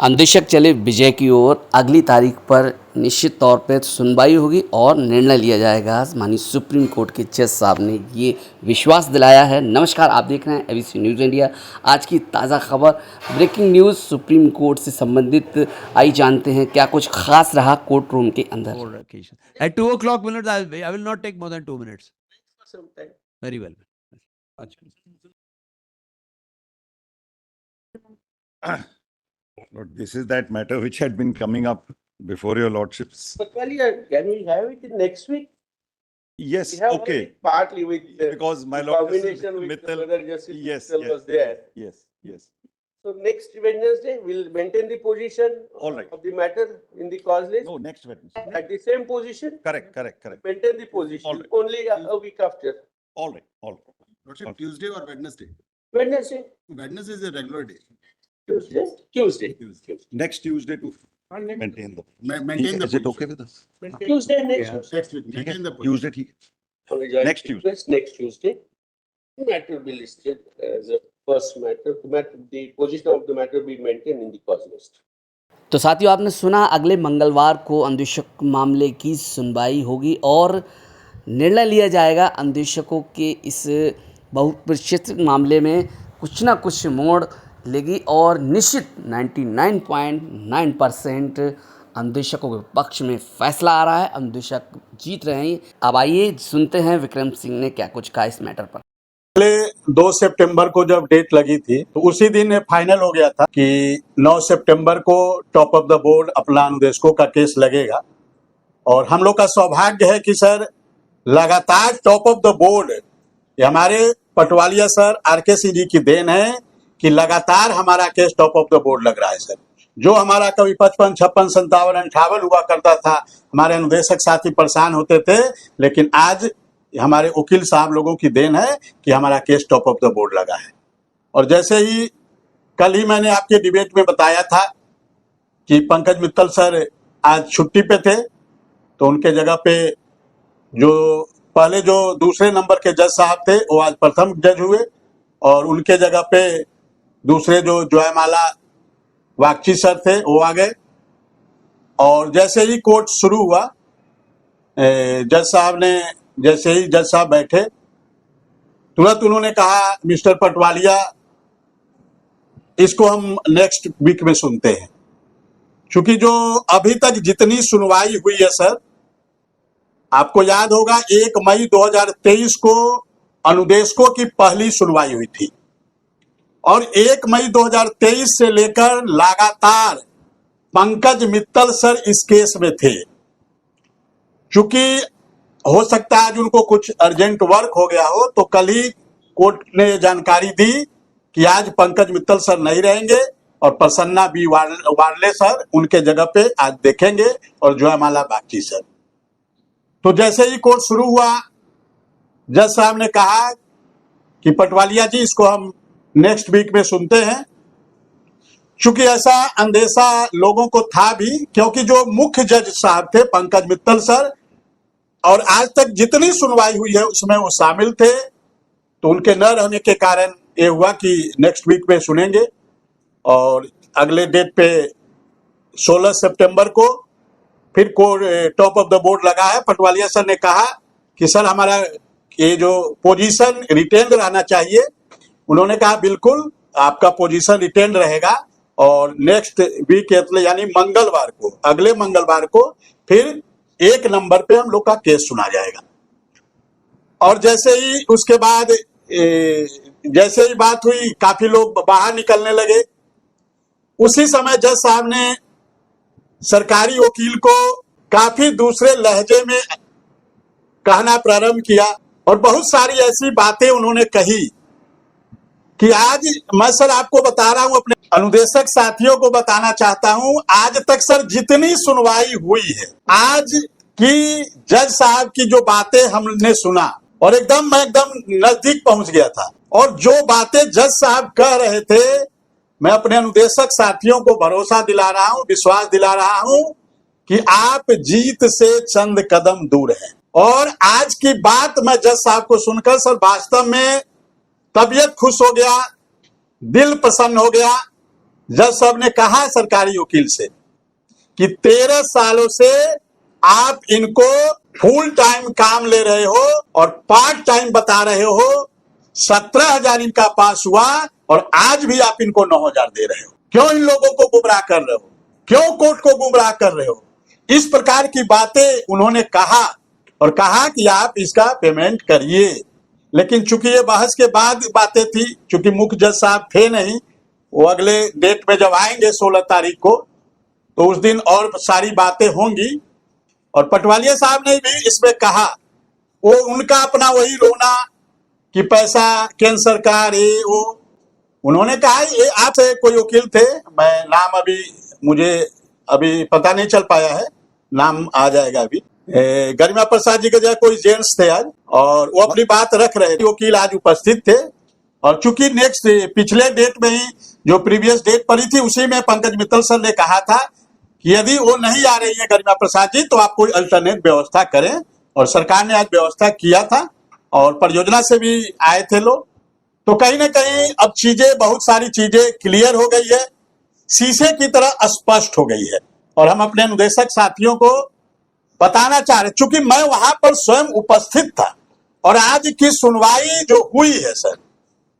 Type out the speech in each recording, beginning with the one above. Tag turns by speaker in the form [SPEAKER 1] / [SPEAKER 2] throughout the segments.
[SPEAKER 1] अंदेशक चले विजय की ओर। अगली तारीख पर निश्चित तौर पर सुनवाई होगी और निर्णय लिया जाएगा। माननीय सुप्रीम कोर्ट के जज साहब ने ये विश्वास दिलाया है। नमस्कार, आप देख रहे हैं एबीसी न्यूज़ इंडिया। आज की ताज़ा खबर, ब्रेकिंग न्यूज़ सुप्रीम कोर्ट से संबंधित आई। जानते हैं क्या कुछ खास रहा कोर्ट रूम के अंदर।
[SPEAKER 2] At 2 o'clock minutes, I will not take more than 2 minutes. Very well.
[SPEAKER 3] Lord, this is that matter which had been coming up before your lordships.
[SPEAKER 4] But well, yeah, can we have it in next week?
[SPEAKER 3] Yes,
[SPEAKER 4] We have
[SPEAKER 3] okay.
[SPEAKER 4] already partly with
[SPEAKER 3] Because my
[SPEAKER 4] the
[SPEAKER 3] lord
[SPEAKER 4] combination with
[SPEAKER 3] Mittal,
[SPEAKER 4] whether Justice
[SPEAKER 3] yes,
[SPEAKER 4] Mittal
[SPEAKER 3] yes,
[SPEAKER 4] was there.
[SPEAKER 3] yes, yes.
[SPEAKER 4] So next Wednesday, we'll maintain the position
[SPEAKER 3] All right.
[SPEAKER 4] of the matter in the cause list.
[SPEAKER 3] No, next Wednesday.
[SPEAKER 4] At the same position,
[SPEAKER 3] Correct, correct, correct.
[SPEAKER 4] maintain the position
[SPEAKER 3] All right.
[SPEAKER 4] only a week after.
[SPEAKER 3] All right, all right.
[SPEAKER 5] Lordship,
[SPEAKER 3] Okay.
[SPEAKER 5] Tuesday or Wednesday?
[SPEAKER 4] Wednesday,
[SPEAKER 5] Wednesday is a regular day.
[SPEAKER 4] Tuesday.
[SPEAKER 3] Next Tuesday to maintain the.
[SPEAKER 5] Maintain the
[SPEAKER 3] Is it
[SPEAKER 5] position.
[SPEAKER 3] okay with us?
[SPEAKER 4] Tuesday next.
[SPEAKER 5] Next week,
[SPEAKER 3] ठीक है?
[SPEAKER 5] maintain the position.
[SPEAKER 3] Tuesday ठीक है?
[SPEAKER 4] Apologize.
[SPEAKER 3] Next Tuesday.
[SPEAKER 4] Yes, next Tuesday. The matter will be listed as a first matter. The position of the matter will be maintained in the cause list.
[SPEAKER 1] तो साथियों, आपने सुना, अगले मंगलवार को अंदेशक मामले की सुनवाई होगी और निर्णय लिया जाएगा। अंदेशकों के इस बहुप्रतिष्ठित मामले में कुछ ना कुछ मोड़ लेगी और निश्चित 99.9% अंदेशकों के पक्ष में फैसला आ रहा है। अंदेशक जीत रहे हैं। अब आइए सुनते हैं विक्रम सिंह ने क्या कुछ कहा इस मैटर पर।
[SPEAKER 6] पहले 2 सितंबर को जब डेट लगी थी तो उसी दिन फाइनल हो गया था कि 9 सितंबर को टॉप ऑफ द बोर्ड अपना अनुदेशकों का केस लगेगा। और हम लोग का सौभाग्य है कि सर लगातार टॉप ऑफ द बोर्ड, ये हमारे पटवालिया सर आरके सिंह जी की देन है कि लगातार हमारा case top of the board लग रहा है सर। जो हमारा कभी 55, 56, 57, 58 हुआ करता था, हमारे अनुदेशक साथी परेशान होते थे, लेकिन आज हमारे वकील साहब लोगों की देन है कि हमारा case top of the board लगा है। और जैसे ही कल ही मैंने आपके डिबेट में बताया था कि पंकज मित्तल सर आज छुट्टी पे थे, तो उनके जगह पे जो पहले जो दूसरे नंबर के जज साहब थे वो आज प्रथम जज हुए और उनके जगह पे दूसरे जो जयमाला वागची सर थे वो आ गए। और जैसे ही कोर्ट शुरू हुआ, जज साहब बैठे, तुरंत उन्होंने कहा, मिस्टर पटवालिया, इसको हम नेक्स्ट वीक में सुनते हैं। क्योंकि जो अभी तक जितनी सुनवाई हुई है सर, आपको याद होगा 1 मई 2023 को अनुदेशकों की पहली सुनवाई हुई थी और 1 मई 2023 से लेकर लगातार पंकज मित्तल सर इस केस में थे। क्योंकि हो सकता है आज उनको कुछ अर्जेंट वर्क हो गया हो, तो कल ही कोर्ट ने जानकारी दी कि आज पंकज मित्तल सर नहीं रहेंगे और प्रसन्ना बी वार्ले सर उनके जगह पे आज देखेंगे और जयमाला बागची सर। तो जैसे ही कोर्ट शुरू हुआ, जज साहब ने कहा कि पटवालिया जी, इसको हम नेक्स्ट वीक में सुनते हैं। चूंकि ऐसा अंदेशा लोगों को था भी, क्योंकि जो मुख्य जज साहब थे पंकज मित्तल सर, और आज तक जितनी सुनवाई हुई है उसमें वो शामिल थे, तो उनके न रहने के कारण ये हुआ कि नेक्स्ट वीक में सुनेंगे। और अगले डेट पे 16 सितंबर को फिर टॉप ऑफ द बोर्ड लगा है। पटवालिया सर ने कहा कि सर हमारा ये जो पोजीशन रिटेन रहना चाहिए। उन्होंने कहा बिल्कुल आपका पोजीशन रिटेन रहेगा और नेक्स्ट वीक यानी मंगलवार को, अगले मंगलवार को फिर 1 नंबर पे हम लोग का केस सुना जाएगा। और जैसे ही उसके बाद जैसे ही बात हुई, काफी लोग बाहर निकलने लगे। उसी समय जज साहब ने सरकारी वकील को काफी दूसरे लहजे में कहना प्रारंभ किया और बहुत सारी ऐसी बातें उन्होंने कही कि आज मैं सर आपको बता रहा हूं, अपने अनुदेशक साथियों को बताना चाहता हूं, आज तक सर जितनी सुनवाई हुई है, आज की जज साहब की जो बातें हमने सुना और मैं एकदम नजदीक पहुंच गया था। और जो बातें जज साहब कह रहे थे, मैं अपने अनुदेशक साथियों को भरोसा दिला रहा हूं, विश्वास दिला रहा हूं कि आप जीत से चंद कदम दूर हैं। और आज की बात मैं जज साहब को सुनकर सर वास्तव में तबीयत खुश हो गया, दिल प्रसन्न हो गया जज साहब ने कहा सरकारी वकील से कि 13 सालों से आप इनको फुल टाइम काम ले रहे हो और पार्ट टाइम बता रहे हो। 17,000 इनका पास हुआ और आज भी आप इनको 9,000 दे रहे हो। क्यों इन लोगों को गुमराह कर रहे हो? क्यों कोर्ट को गुमराह कर रहे हो? इस प्रकार की बातें उन्होंने कहा और कहा कि आप इसका पेमेंट करिए। लेकिन चूंकि ये बहस के बाद बातें थी, चूंकि मुख्य जज साहब थे नहीं, वो अगले डेट में जब आएंगे 16 तारीख को, तो उस दिन और सारी बातें होंगी। और पटवालिया साहब ने भी इसमें कहा, वो उनका अपना वही रोना कि पैसा केंद्र सरकार ये वो। उन्होंने कहा ये आपसे कोई वकील थे, मैं नाम मुझे अभी पता नहीं चल पाया है, नाम आ जाएगा अभी। गरिमा प्रसाद जी के जगह कोई जेंट्स थे आज, और वो अपनी बात रख रहे थे। वकील आज उपस्थित थे और चूंकि नेक्स्ट पिछले डेट में ही जो प्रीवियस डेट पड़ी थी उसी में पंकज मित्तल सर ने कहा था कि यदि वो नहीं आ रही है गरिमा प्रसाद जी तो आप कोई अल्टरनेट व्यवस्था करें, और सरकार ने आज व्यवस्था किया था और परियोजना से भी आए थे लोग। तो कहीं ना कहीं अब चीजें, बहुत सारी चीजें क्लियर हो गई है, शीशे की तरह स्पष्ट हो गई है। और हम अपने अनुदेशक साथियों को बताना चाह रहे, चूंकि मैं वहां पर स्वयं उपस्थित था और आज की सुनवाई जो हुई है सर,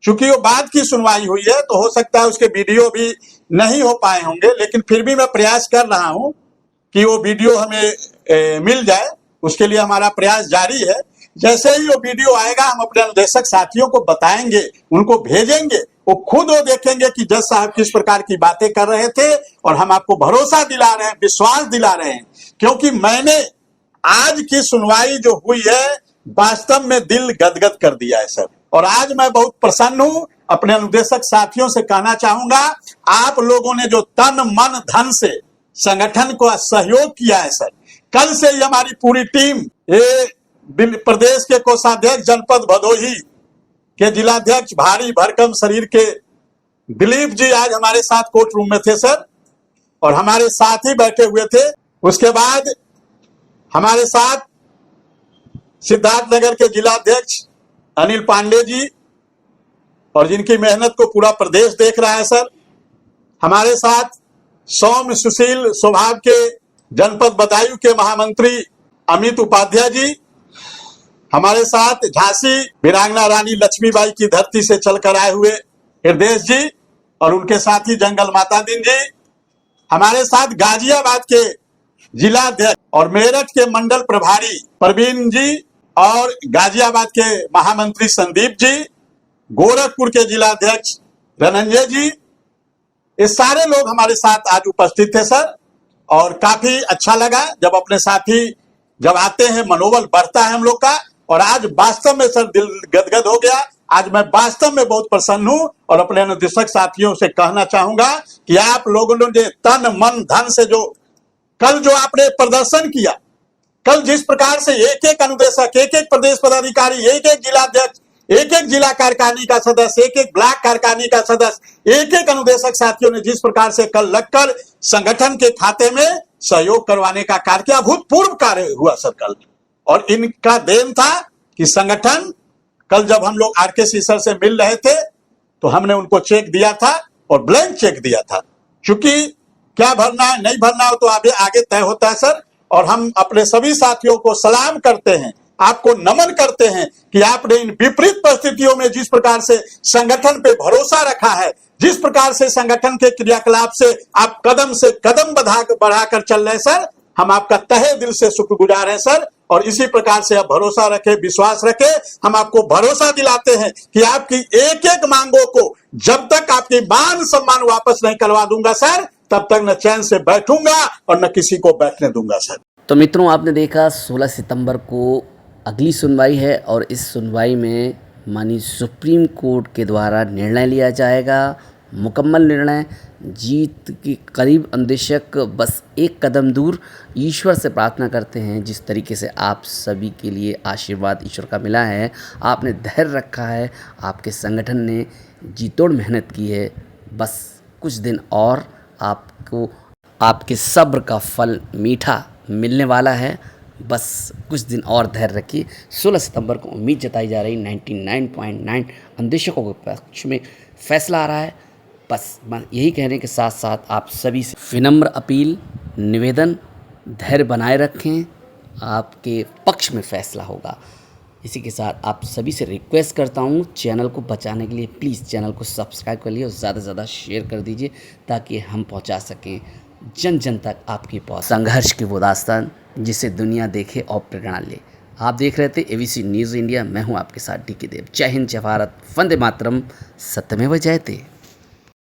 [SPEAKER 6] चूंकि वो बाद की सुनवाई हुई है तो हो सकता है उसके वीडियो भी नहीं हो पाए होंगे, लेकिन फिर भी मैं प्रयास कर रहा हूं कि वो वीडियो हमें मिल जाए। उसके लिए हमारा प्रयास जारी है। जैसे ही वो वीडियो आएगा हम अपने अनुदेशक साथियों को बताएंगे, उनको भेजेंगे, वो खुद वो देखेंगे कि जज साहब किस प्रकार की बातें कर रहे थे। और हम आपको भरोसा दिला रहे हैं, विश्वास दिला रहे हैं, क्योंकि मैंने आज की सुनवाई जो हुई है वास्तव में दिल गदगद कर दिया है सर। और आज मैं बहुत प्रसन्न हूं। अपने अनुदेशक साथियों से कहना चाहूंगा, आप लोगों ने जो तन मन धन से संगठन को सहयोग किया है सर, कल से ही हमारी पूरी टीम, ये प्रदेश के कोषाध्यक्ष जनपद भदोही के जिलाध्यक्ष भारी भरकम शरीर के दिलीप जी आज हमारे साथ कोर्ट रूम में थे सर, और हमारे साथ ही बैठे हुए थे। उसके बाद हमारे साथ सिद्धार्थनगर के जिलाध्यक्ष अनिल पांडे जी, और जिनकी मेहनत को पूरा प्रदेश देख रहा है सर। हमारे साथ सौम्य सुशील स्वभाव के जनपद बदायूं के महामंत्री अमित उपाध्याय जी, हमारे साथ झांसी वीरांगना रानी लक्ष्मीबाई की धरती से चलकर आए हुए हृदय जी और उनके साथी जंगल माता दिन जी, हमारे साथ गाजियाबाद के जिलाध्यक्ष और मेरठ के मंडल प्रभारी प्रवीण जी और गाजियाबाद के महामंत्री संदीप जी, गोरखपुर के जिलाध्यक्ष धनंजय जी, ये सारे लोग हमारे साथ आज उपस्थित थे सर। और काफी अच्छा लगा जब अपने साथी जब आते हैं, मनोबल बढ़ता है हम लोग का। और आज वास्तव में सर दिल गदगद हो गया। आज मैं वास्तव में बहुत प्रसन्न हूं और अपने अनुदेशक साथियों से कहना चाहूंगा कि आप लोगों ने तन मन धन से जो कल जो आपने प्रदर्शन किया, कल जिस प्रकार से एक एक अनुदेशक, एक एक प्रदेश पदाधिकारी, एक एक जिलाध्यक्ष, एक एक जिला कार्यकारिणी का सदस्य, एक एक ब्लॉक कार्यकारिणी का सदस्य, एक एक अनुदेशक साथियों ने जिस प्रकार से कल लगकर संगठन के खाते में सहयोग करवाने का कार्य किया, अभूतपूर्व कार्य हुआ सर कल। और इनका देन था कि संगठन, कल जब हम लोग आरके सर से मिल रहे थे तो हमने उनको चेक दिया था और ब्लैंक चेक दिया था। चूंकि क्या भरना है नहीं भरना हो तो आगे तय होता है सर। और हम अपने सभी साथियों को सलाम करते हैं, आपको नमन करते हैं कि आपने इन विपरीत परिस्थितियों में जिस प्रकार से संगठन पे भरोसा रखा है, जिस प्रकार से संगठन के क्रियाकलाप से आप कदम से कदम बढ़ाकर चल रहे सर, हम आपका तहे दिल से शुक्रगुजार हैं सर। और इसी प्रकार से आप भरोसा रखें, विश्वास रखें। हम आपको भरोसा दिलाते हैं कि आपकी एक एक मांगों को जब तक आपकी मान सम्मान वापस नहीं करवा दूंगा सर, तब तक न चैन से बैठूंगा और न किसी को बैठने दूंगा सर।
[SPEAKER 1] तो मित्रों, आपने देखा 16 सितंबर को अगली सुनवाई है और इस सुनवाई में माननीय सुप्रीम कोर्ट के द्वारा निर्णय लिया जाएगा, मुकम्मल निर्णय। जीत के करीब अनुदेशक बस एक कदम दूर। ईश्वर से प्रार्थना करते हैं जिस तरीके से आप सभी के लिए आशीर्वाद ईश्वर का मिला है, आपने धैर्य रखा है, आपके संगठन ने जी तोड़ मेहनत की है, बस कुछ दिन और आपको आपके सब्र का फल मीठा मिलने वाला है। बस कुछ दिन और धैर्य रखिए। 16 सितंबर को उम्मीद जताई जा रही 99.9 अनुदेशकों के पक्ष में फैसला आ रहा है। बस यही कहने के साथ साथ आप सभी से विनम्र अपील, निवेदन, धैर्य बनाए रखें, आपके पक्ष में फैसला होगा। इसी के साथ आप सभी से रिक्वेस्ट करता हूँ, चैनल को बचाने के लिए प्लीज़ चैनल को सब्सक्राइब कर लिए और ज़्यादा से ज़्यादा शेयर कर दीजिए ताकि हम पहुँचा सकें जन जन तक आपकी पहुँच संघर्ष की वो दास्तान जिसे दुनिया देखे और प्रेरणा ले। आप देख रहे थे एबीसी न्यूज़ इंडिया, मैं हूँ आपके साथ डीके देव। जय हिंद, जय भारत, वंदे मातरम, सत्यमेव जयते।